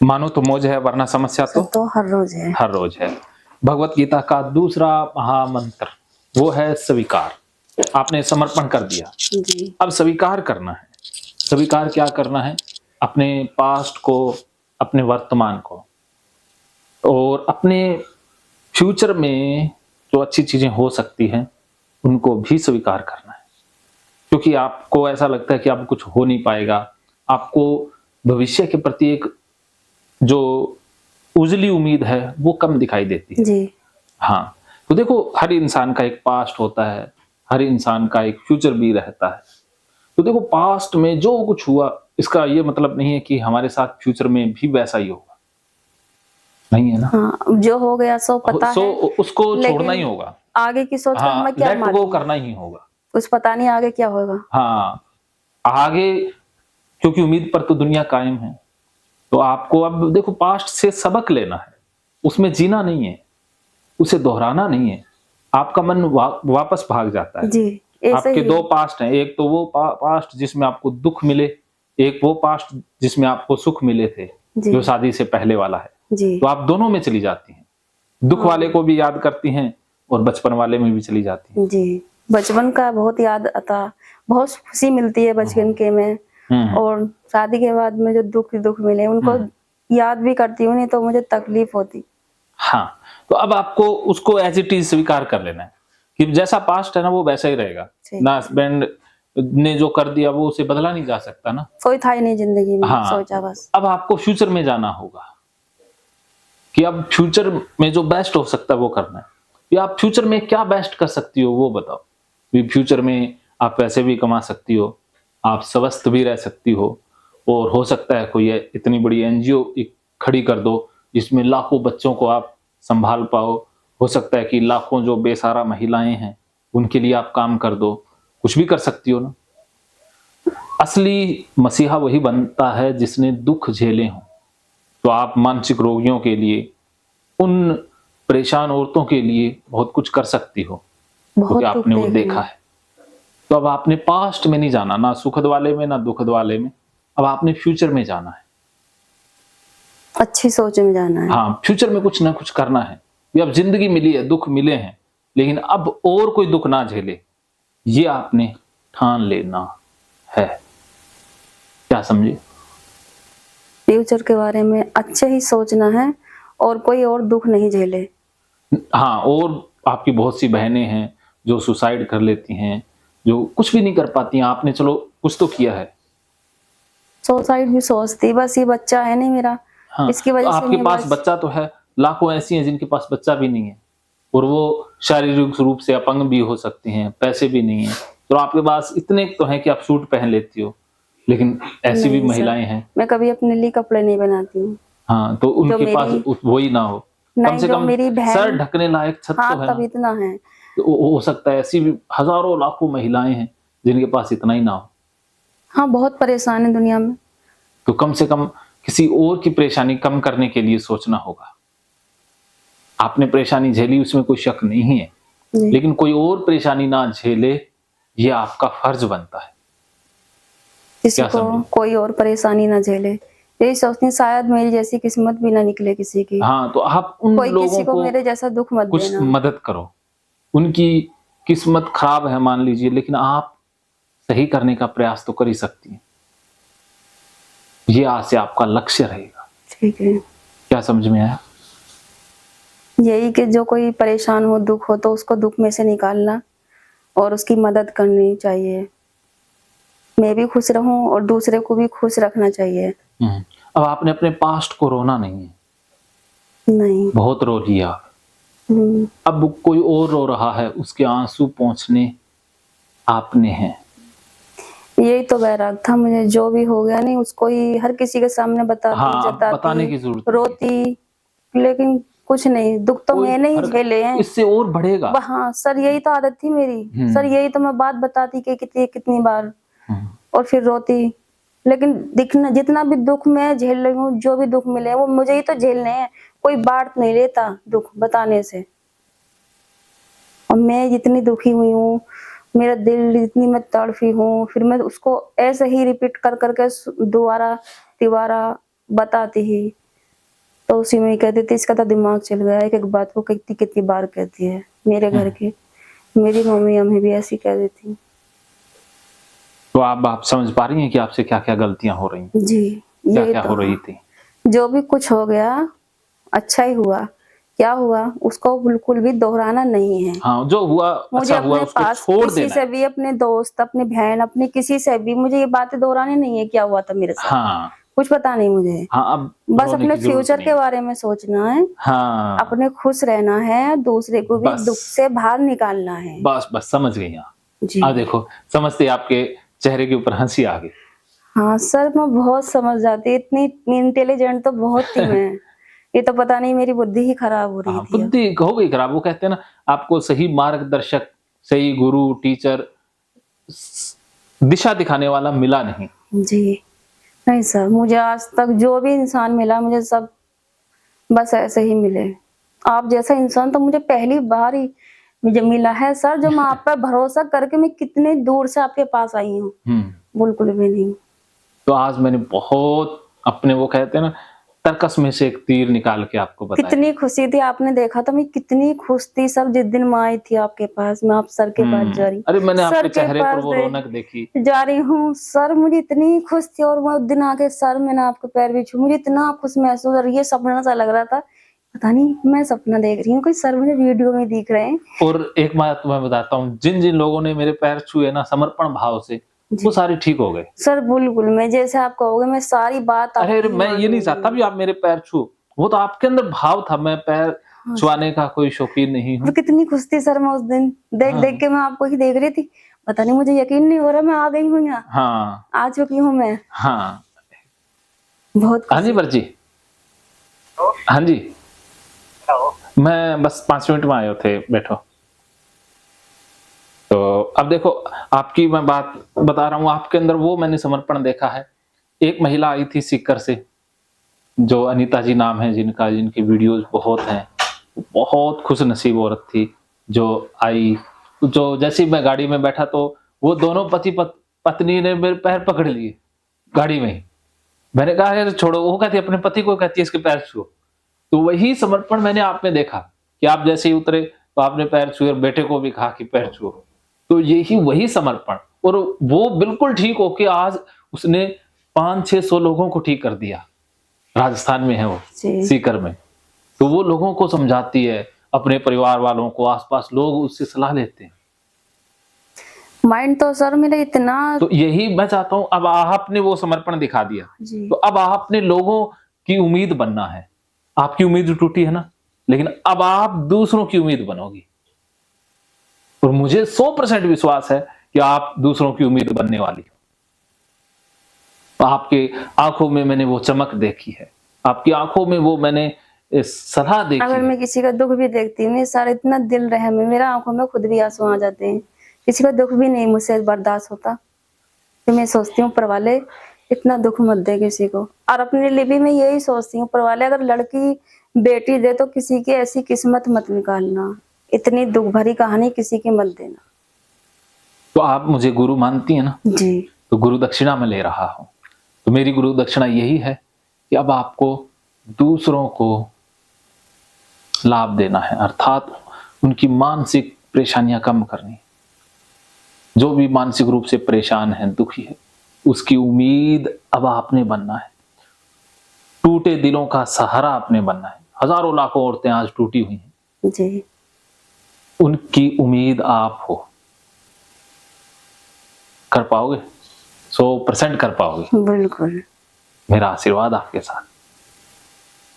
मानो तो मौज है वरना समस्या तो हर रोज है। हर रोज है। भगवत गीता का दूसरा महामंत्र वो है स्वीकार। आपने समर्पण कर दिया, जी। अब स्वीकार करना है। स्वीकार क्या करना है? अपने पास्ट को, अपने वर्तमान को और अपने फ्यूचर में जो अच्छी चीजें हो सकती हैं उनको भी स्वीकार करना है। क्योंकि आपको ऐसा लगता है कि अब कुछ हो नहीं पाएगा, आपको भविष्य के प्रति एक जो उजली उम्मीद है वो कम दिखाई देती है। जी। हाँ, तो देखो हर इंसान का एक पास्ट होता है, हर इंसान का एक फ्यूचर भी रहता है। तो देखो पास्ट में जो कुछ हुआ इसका ये मतलब नहीं है कि हमारे साथ फ्यूचर में भी वैसा ही होगा। नहीं है ना? हाँ, जो हो गया सो पता सो है, उसको छोड़ना ही लेकिन होगा। आगे की सोच कर हाँ, हमें क्या लेट गो मालूम, करना ही होगा। कुछ पता नहीं आगे क्या होगा। हाँ, आगे क्योंकि उम्मीद पर तो दुनिया कायम है। तो आपको अब देखो पास्ट से सबक लेना है, उसमें जीना नहीं है, उसे दोहराना नहीं है। आपका मन वापस भाग जाता है। जी, ऐसे आपके ही। दो पास्ट हैं, एक तो वो पास्ट जिसमें आपको दुख मिले, एक वो पास्ट जिसमें आपको सुख मिले थे, जी। जो शादी से पहले वाला है। जी। तो आप दोनों में चली जाती हैं, दुख वाले को भी याद करती हैं और बचपन वाले में भी चली जाती हैं। जी, बचपन का बहुत याद आता, बहुत खुशी मिलती है बचपन के में, और शादी के बाद में जो दुख मिले उनको याद भी करती हूँ, नहीं तो मुझे तकलीफ होती। हाँ, तो अब आपको उसको एज़ इट इज़ स्वीकार कर लेना है कि जैसा पास्ट है ना वो वैसा ही रहेगा। ना हस्बैंड ने जो कर दिया वो उसे बदला नहीं जा सकता ना। कोई था ही नहीं जिंदगी में, हाँ, सोचा बस। अब आपको फ्यूचर में जाना होगा कि अब फ्यूचर में जो बेस्ट हो सकता है वो करना है। या आप फ्यूचर में क्या बेस्ट कर सकती हो वो बताओ। कि फ्यूचर में आप पैसे भी कमा सकती हो, आप स्वस्थ भी रह सकती हो और हो सकता है कोई इतनी बड़ी एनजीओ खड़ी कर दो जिसमें लाखों बच्चों को आप संभाल पाओ। हो सकता है कि लाखों जो बेसहारा महिलाएं हैं उनके लिए आप काम कर दो, कुछ भी कर सकती हो ना। असली मसीहा वही बनता है जिसने दुख झेले हों। तो आप मानसिक रोगियों के लिए, उन परेशान औरतों के लिए बहुत कुछ कर सकती हो क्योंकि बहुत दुख आपने वो देखे देखा हैं। है। तो अब आपने पास्ट में नहीं जाना, ना सुखद वाले में ना दुखद वाले में, अब आपने फ्यूचर में जाना है। अच्छी सोच में जाना है। हाँ, फ्यूचर में कुछ ना कुछ करना है। ये अब जिंदगी मिली है, दुख मिले हैं, लेकिन अब और कोई दुख ना झेले, ये आपने ठान लेना है। क्या समझे? फ्यूचर के बारे में अच्छे ही सोचना है और कोई और दुख नहीं झेले। हाँ, और आपकी बहुत सी बहनें हैं जो सुसाइड कर लेती हैं, जो कुछ भी नहीं कर पाती हैं। आपने चलो कुछ तो किया है। सुसाइड भी सोचती, बस ये बच्चा है नहीं मेरा, हाँ, इसकी तो वजह से आपके नहीं पास बस। बच्चा तो है, लाखों ऐसी हैं जिनके पास बच्चा भी नहीं है और वो शारीरिक रूप से अपंग भी हो सकती हैं, पैसे भी नहीं है। तो आपके पास इतने तो हैं कि आप सूट पहन लेती हो, लेकिन ऐसी भी नहीं सर, महिलाएं हैं। मैं कभी अपने लिए कपड़े नहीं बनाती हूँ। हाँ, तो जो उनके पास मेरी वही ना हो, कम नहीं, से जो कम मेरी सर बहन, ढकने लायक छत तो हाँ है तब ना। इतना है। तो हो सकता है ऐसी भी हजारों लाखों महिलाएं हैं जिनके पास इतना ही ना हो। हाँ, बहुत परेशान है दुनिया में। तो कम से कम किसी और की परेशानी कम करने के लिए सोचना होगा। आपने परेशानी झेली उसमें कोई शक नहीं है, लेकिन कोई और परेशानी ना झेले ये आपका फर्ज बनता है। किसी को कोई और परेशानी ना झेले, यही सोचती शायद मेरी जैसी किस्मत भी ना निकले किसी की। हाँ, तो आप उन कोई लोगों किसी को को मेरे जैसा दुख मत कुछ देना। मदद करो। उनकी किस्मत खराब है मान लीजिए, लेकिन आप सही करने का प्रयास तो कर ही सकती हैं। ये आज से आपका लक्ष्य रहेगा। ठीक है। क्या समझ में आया? यही कि जो कोई परेशान हो, दुख हो, तो उसको दुख में से निकालना और उसकी मदद करनी चाहिए। मैं भी खुश रहूं और दूसरे को भी खुश रखना चाहिए। अब आपने अपने पास्ट को रोना नहीं है। नहीं। बहुत रो लिया। अब कोई और रो रहा है, उसके आंसू पोंछने आपने हैं। यही तो बैराग था मुझे, जो भी हो गया नहीं उसको ही हर किसी के सामने बताती, हाँ, बताने जताती, की जरूरत रोती, लेकिन कुछ नहीं, दुख तो मैंने ही झेले हैं। इससे और बढ़ेगा। हाँ सर, यही तो आदत थी मेरी सर, यही तो मैं बात बताती कि कितनी बार, और फिर रोती। लेकिन दिखना जितना भी दुख मैं झेल रही हूँ, जो भी दुख मिले वो मुझे ही तो झेलने हैं, कोई बांट नहीं लेता दुख बताने से। और मैं जितनी दुखी हुई हूँ, मेरा दिल जितनी मैं तड़फी हूँ, फिर मैं उसको ऐसे ही रिपीट कर करके दोबारा तिबारा बताती ही तो उसी में कहती थी इसका तो दिमाग चल गया, एक एक बात को कितनी कितनी बार कहती है। मेरे घर के मेरी मम्मी अम्मी भी ऐसी कह देती। तो आप समझ पा रही हैं कि आपसे क्या क्या गलतियां हो रही हैं, जी क्या यही क्या तो हो रही थी। जो भी कुछ हो गया अच्छा ही हुआ, क्या हुआ उसको बिल्कुल भी दोहराना नहीं है। हाँ, जो हुआ मुझे अच्छा हुआ, अपने उसको पास छोड़ किसी देना से है। भी, अपने दोस्त, अपनी बहन, अपनी किसी से भी मुझे ये बातें दोहरानी नहीं है क्या हुआ था मेरे साथ, हाँ कुछ पता नहीं मुझे। हाँ, अब बस रोने अपने की जरूरत फ्यूचर नहीं के है। बारे में सोचना है, हाँ, अपने खुश रहना है, दूसरे को भी बस दुख से बाहर निकालना है। बस बस समझ गई आप। जी देखो, समझते आपके चेहरे के ऊपर हंसी आ गई। हाँ सर, मैं बहुत समझ जाती, इतनी इंटेलिजेंट तो बहुत थी मैं। ये तो पता नहीं मेरी बुद्धि ही खराब हो रही हाँ, थी अब। बुद्धि हो गई खराब। वो कहते हैं ना, आपको सही मार्गदर्शक, सही गुरु, टीचर, दिशा दिखाने वाला मिला नहीं। जी नहीं सर, मुझे आज तक जो भी इंसान मिला मुझे सब बस ऐसे ही मिले। आप जैसा इंसान तो मुझे पहली बार ही मुझे मिला है सर, जो मैं आप पर भरोसा करके मैं कितने दूर से आपके पास आई हूँ। बिल्कुल भी नहीं। तो आज मैंने बहुत अपने, वो कहते हैं ना, तरकस में से एक तीर निकाल के आपको बताया। कितनी खुशी थी, आपने देखा तो मैं कितनी खुश थी सर जिस दिन मैं आई थी आपके पास। मैं आप सर के पास जा रही, अरे मैंने सर आपके के चेहरे पर पास वो रौनक देखी। जा रही हूँ सर, मुझे इतनी खुश थी। और मैं उस दिन आके सर मैंने आपके पैर भी छू, मुझे इतना खुश महसूस, और ये सपना सा लग रहा था, पता नहीं मैं सपना देख रही हूँ, कोई सर मुझे वीडियो में दिख रहे हैं। और एक बात मैं बताता हूँ, जिन जिन लोगों ने मेरे पैर छुए ना समर्पण भाव से, वो सारे ठीक हो गए। सर बिल्कुल, मैं जैसे आप कहोगे मैं सारी बात अरे आपकी ही मैं ये नहीं चाहता मानूंगी। भी आप मेरे पैर छुओ, वो तो आपके अंदर भाव था। मैं पैर हाँ छुआने का कोई शौकीन नहीं और हूँ। कितनी खुश थी सर मैं उस दिन, देख देख हाँ के मैं आपको ही देख रही थी। पता नहीं मुझे यकीन नहीं हो रहा मैं आ गई हूँ यहाँ, हाँ आ चुकी हूँ मैं। हाँ। बहुत हाँ जी खुशी। बर्जी, हाँ जी, मैं बस 5 मिनट में आए थे, बैठो। तो अब देखो, आपकी मैं बात बता रहा हूँ, आपके अंदर वो मैंने समर्पण देखा है। एक महिला आई थी सीकर से, जो अनीता जी नाम है, जिनकी वीडियोस बहुत हैं, बहुत खुश नसीब औरत थी जो आई। जो जैसे ही मैं गाड़ी में बैठा तो वो दोनों पत्नी ने मेरे पैर पकड़ लिए गाड़ी में ही। मैंने कहा यार छोड़ो, वो कहती अपने पति को कहती है इसके पैर छुओ। तो वही समर्पण मैंने आप में देखा कि आप जैसे ही उतरे तो आपने पैर छुए और बेटे को भी कहा कि पैर छुओ। तो यही वही समर्पण, और वो बिल्कुल ठीक हो के आज उसने 500-600 लोगों को ठीक कर दिया। राजस्थान में है वो, जी सीकर में। तो वो लोगों को समझाती है, अपने परिवार वालों को, आसपास लोग उससे सलाह लेते हैं। माइंड तो सर मेरा इतना। तो यही मैं चाहता हूं, अब आपने वो समर्पण दिखा दिया, जी तो अब आपने लोगों की उम्मीद बनना है। आपकी उम्मीद टूटी है ना, लेकिन अब आप दूसरों की उम्मीद बनोगी। और मुझे 100% विश्वास है कि आप दूसरों की उम्मीद बनने वाली हो। आपके आंखों में मैंने वो चमक देखी है, आपकी आंखों में वो मैंने सलाह देखी अगर है। मैं किसी का दुख भी देखती हूँ सर, इतना दिल रहम है, मेरा आंखों में खुद भी आंसू आ जाते हैं। किसी का दुख भी नहीं मुझसे बर्दाश्त होता, तो मैं सोचती हूँ ऊपर वाले इतना दुख मत दे किसी को। और अपने लिए भी मैं यही सोचती हूँ, ऊपर वाले अगर लड़की बेटी दे तो किसी की ऐसी किस्मत मत निकालना, इतनी दुख भरी कहानी किसी की मत देना। तो आप मुझे गुरु मानती हैं ना, जी तो गुरु दक्षिणा में ले रहा हूं। तो मेरी गुरु दक्षिणा यही है कि अब आपको दूसरों को लाभ देना है, अर्थात उनकी मानसिक परेशानियां कम करनी। जो भी मानसिक रूप से परेशान है, दुखी है, उसकी उम्मीद अब आपने बनना है। टूटे दिलों का सहारा आपने बनना है। हजारों लाखों औरतें आज टूटी हुई हैं, जी उनकी उम्मीद आप हो। कर पाओगे? 100% कर पाओगे। बिल्कुल। मेरा आशीर्वाद आपके साथ।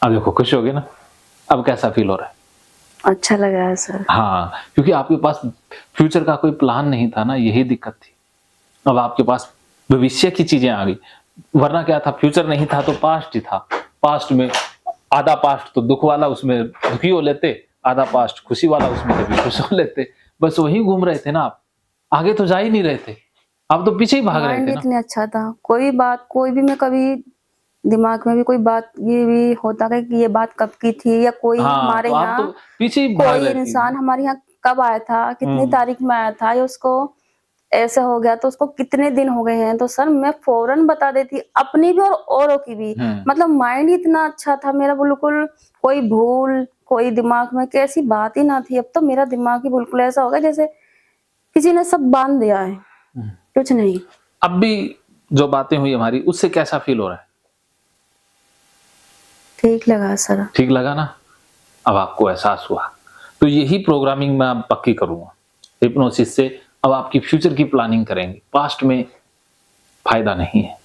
अब देखो, खुश हो गए ना? अब कैसा फील हो रहा है? अच्छा लगा है सर। हाँ, क्योंकि आपके पास फ्यूचर का कोई प्लान नहीं था ना, यही दिक्कत थी। अब आपके पास भविष्य की चीजें आ गई, वरना क्या था, फ्यूचर नहीं था तो पास्ट ही था। पास्ट में आधा पास्ट तो दुख वाला, उसमें दुखी हो लेते, आधा पास्ट खुशी वाला, उसमें कभी खुश हो लेते। बस वही घूम रहे थे ना आप, आगे तो जा ही नहीं रहे थे, आप तो पीछे ही भाग रहे माइंड थे ना। इतने अच्छा था, कोई बात, कोई भी, मैं कभी दिमाग में भी कोई बात ये भी होता है कि ये बात कब की थी, या कोई हाँ, हमारे तो आप तो यहाँ पीछे ही भाग कोई रहे थे। इंसान हमारे यहाँ कब आया था, कितनी तारीख में आया था, या उसको ऐसा हो गया तो उसको कितने दिन हो गए हैं, तो सर मैं फौरन बता देती अपनी भी और औरों की भी। मतलब माइंड इतना अच्छा था मेरा, बिल्कुल कोई भूल, कोई दिमाग में कैसी बात ही ना थी। अब तो मेरा दिमाग ही बिल्कुल ऐसा हो गया जैसे किसी ने सब बांध दिया है, कुछ नहीं। अब भी जो बातें हुई हमारी, उससे कैसा फील हो रहा है? ठीक लगा सर। ठीक लगा ना? अब आपको एहसास हुआ। तो यही प्रोग्रामिंग मैं अब पक्की करूंगा हिप्नोसिस से। अब आपकी फ्यूचर की प्लानिंग करेंगे, पास्ट में फायदा नहीं है।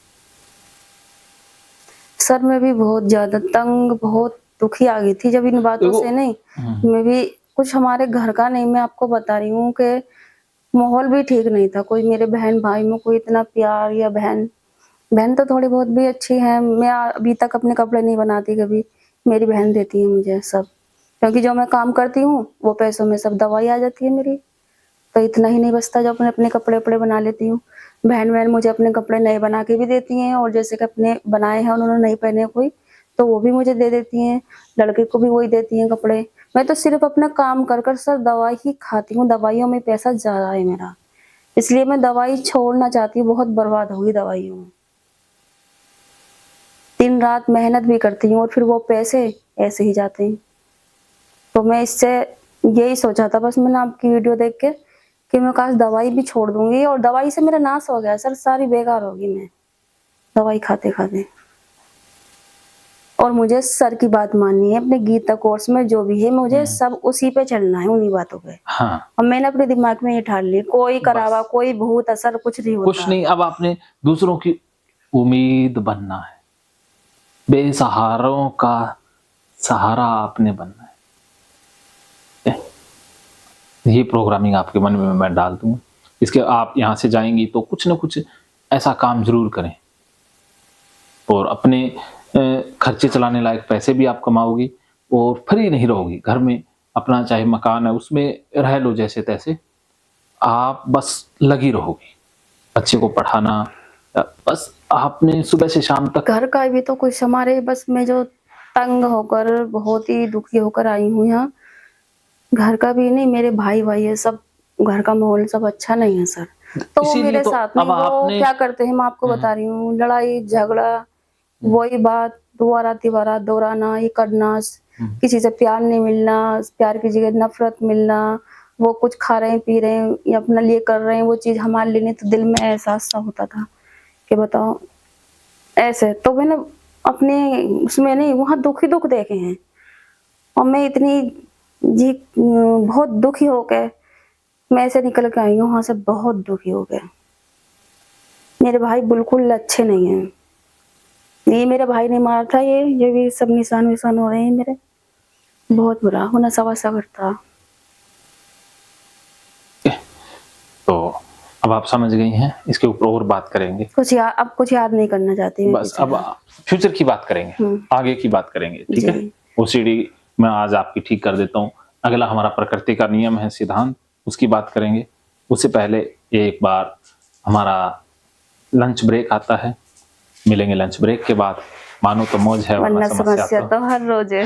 सर मैं भी बहुत ज्यादा तंग, बहुत दुखी आ गई थी जब इन बातों देखो से। नहीं, मैं भी कुछ हमारे घर का नहीं, मैं आपको बता रही हूँ कि माहौल भी ठीक नहीं था। कोई मेरे बहन भाई में कोई इतना प्यार, या बहन बहन तो थोड़ी बहुत भी अच्छी है। मैं अभी तक अपने कपड़े नहीं बनाती कभी, मेरी बहन देती है मुझे सब, क्योंकि जो मैं काम करती हूँ वो पैसों में सब दवाई आ जाती है मेरी, तो इतना ही नहीं बचता जो अपने अपने कपड़े वपड़े बना लेती हूँ। बहन मुझे अपने कपड़े नए बना के भी देती हैं, और जैसे कि अपने बनाए हैं उन्होंने नहीं पहने कोई, तो वो भी मुझे दे देती हैं। लड़के को भी वही देती हैं कपड़े। मैं तो सिर्फ अपना काम कर कर सर दवाई ही खाती हूँ, दवाइयों में पैसा ज्यादा है मेरा, इसलिए मैं दवाई छोड़ना चाहती हूँ। बहुत बर्बाद होगी दवाइयों में, दिन रात मेहनत भी करती हूँ और फिर वो पैसे ऐसे ही जाते हैं। तो मैं इससे यही सोचा था बस मैंने आपकी वीडियो देख के कि मैं काश दवाई भी छोड़ दूंगी, और दवाई से मेरा नाश हो गया सर, सारी बेकार होगी मैं दवाई खाते खाते। और मुझे सर की बात माननी है, अपने गीता कोर्स में जो भी है मुझे सब उसी पे चलना है, उन्हीं बातों पे। हाँ, और मैंने अपने दिमाग में ये ठान ली, कोई करावा कोई भूत असर कुछ नहीं कुछ होता। नहीं। अब आपने दूसरों की उम्मीद बनना है, बेसहारों का सहारा आपने बनना है। ये प्रोग्रामिंग आपके मन में मैं डाल दूंगा। इसके आप यहाँ से जाएंगी तो कुछ ना कुछ ऐसा काम जरूर करें, और अपने खर्चे चलाने लायक पैसे भी आप कमाओगी, और फ्री नहीं रहोगी। घर में अपना चाहे मकान है उसमें रह लो जैसे तैसे, आप बस लगी रहोगी बच्चे को पढ़ाना। बस आपने सुबह से शाम तक घर का भी तो कुछ हमारे, बस मैं जो तंग होकर बहुत ही दुखी होकर आई हूँ यहाँ, घर का भी नहीं, मेरे भाई भाई है सब, घर का माहौल सब अच्छा नहीं है सर। तो वो इसीलिए मेरे तो साथ नहीं, अब वो आपने क्या करते हैं मैं आपको बता रही हूँ, लड़ाई झगड़ा, वही बात दोबारा तिबारा दोहराना, ये करना, किसी से प्यार नहीं मिलना, प्यार की जगह नफरत मिलना। वो कुछ खा रहे हैं पी रहे हैं या अपना लिए कर रहे हैं, वो चीज हमारे लिए नहीं, तो दिल में एहसास सा होता था कि बताओ ऐसे। तो मैंने अपने उसमें नहीं, वहाँ दुखी दुख देखे हैं, और मैं इतनी जी बहुत दुखी हो गए, मैं ऐसे निकल के आई हूँ वहां से, बहुत दुखी हो गए। मेरे भाई बिल्कुल अच्छे नहीं हैं, ये मेरे भाई ने मारा था, ये भी सब निशान विशान हो रहे हैं मेरे, बहुत बुरा होना सवा सा करता। तो अब आप समझ गई हैं, इसके ऊपर और बात करेंगे। अब कुछ याद नहीं करना चाहती मैं बस अब फ्यूचर की बात करेंगे, आगे की बात करेंगे, ठीक है। ओसीडी मैं आज आपकी ठीक कर देता हूँ। अगला हमारा प्रकृति का नियम है सिद्धांत, उसकी बात करेंगे। उससे पहले एक बार हमारा लंच ब्रेक आता है, मिलेंगे लंच ब्रेक के बाद। मानो तो मौज है, वरना समस्या तो हर रोज है।